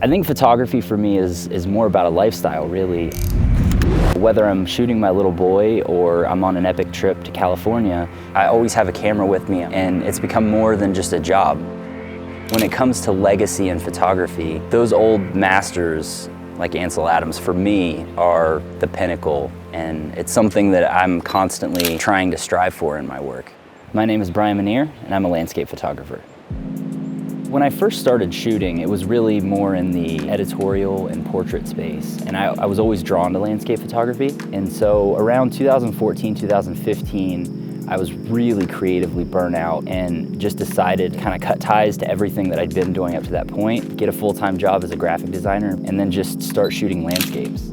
I think photography for me is more about a lifestyle, really. Whether I'm shooting my little boy or I'm on an epic trip to California, I always have a camera with me, and it's become more than just a job. When it comes to legacy in photography, those old masters like Ansel Adams, for me, are the pinnacle, and it's something that I'm constantly trying to strive for in my work. My name is Bryan Minear, and I'm a landscape photographer. When I first started shooting, it was really more in the editorial and portrait space, and I was always drawn to landscape photography. And so around 2014, 2015, I was really creatively burnt out and just decided to kind of cut ties to everything that I'd been doing up to that point, get a full-time job as a graphic designer, and then just start shooting landscapes.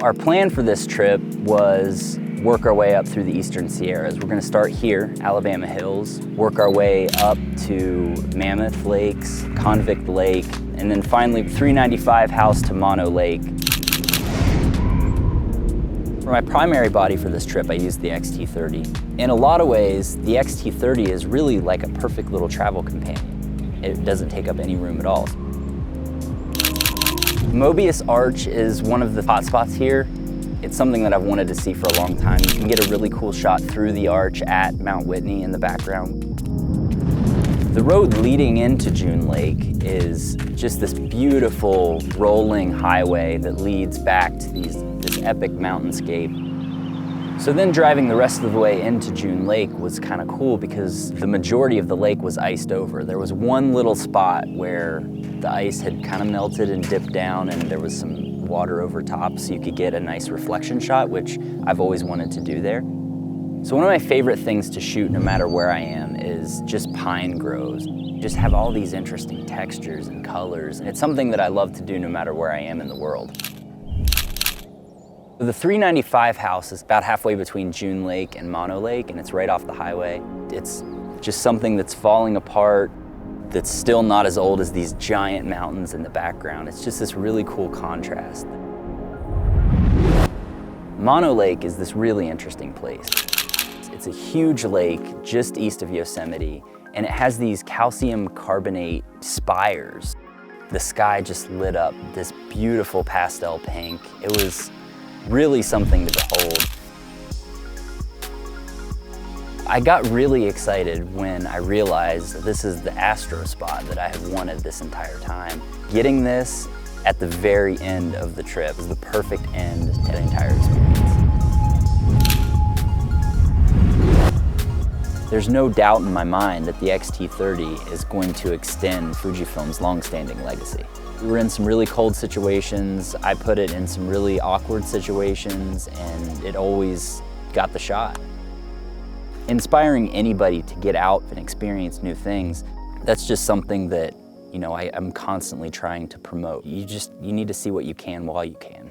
Our plan for this trip was work our way up through the Eastern Sierras. We're gonna start here, Alabama Hills, work our way up to Mammoth Lakes, Convict Lake, and then finally 395 House to Mono Lake. For my primary body for this trip, I used the X-T30. In a lot of ways, the X-T30 is really like a perfect little travel companion. It doesn't take up any room at all. Mobius Arch is one of the hot spots here. It's something that I've wanted to see for a long time. You can get a really cool shot through the arch at Mount Whitney in the background. The road leading into June Lake is just this beautiful rolling highway that leads back to this epic mountainscape. So then driving the rest of the way into June Lake was kind of cool because the majority of the lake was iced over. There was one little spot where the ice had kind of melted and dipped down, and there was some water over top so you could get a nice reflection shot, which I've always wanted to do there. So one of my favorite things to shoot no matter where I am is just pine groves. Just have all these interesting textures and colors, and it's something that I love to do no matter where I am in the world. The 395 house is about halfway between June Lake and Mono Lake, and it's right off the highway. It's just something that's falling apart, that's still not as old as these giant mountains in the background. It's just this really cool contrast. Mono Lake is this really interesting place. It's a huge lake just east of Yosemite, and it has these calcium carbonate spires. The sky just lit up this beautiful pastel pink. It was really something to behold. I got really excited when I realized that this is the astro spot that I have wanted this entire time. Getting this at the very end of the trip is the perfect end to the entire experience. There's no doubt in my mind that the X-T30 is going to extend Fujifilm's long-standing legacy. We were in some really cold situations. I put it in some really awkward situations, and it always got the shot. Inspiring anybody to get out and experience new things, that's just something that, I'm constantly trying to promote. You need to see what you can while you can.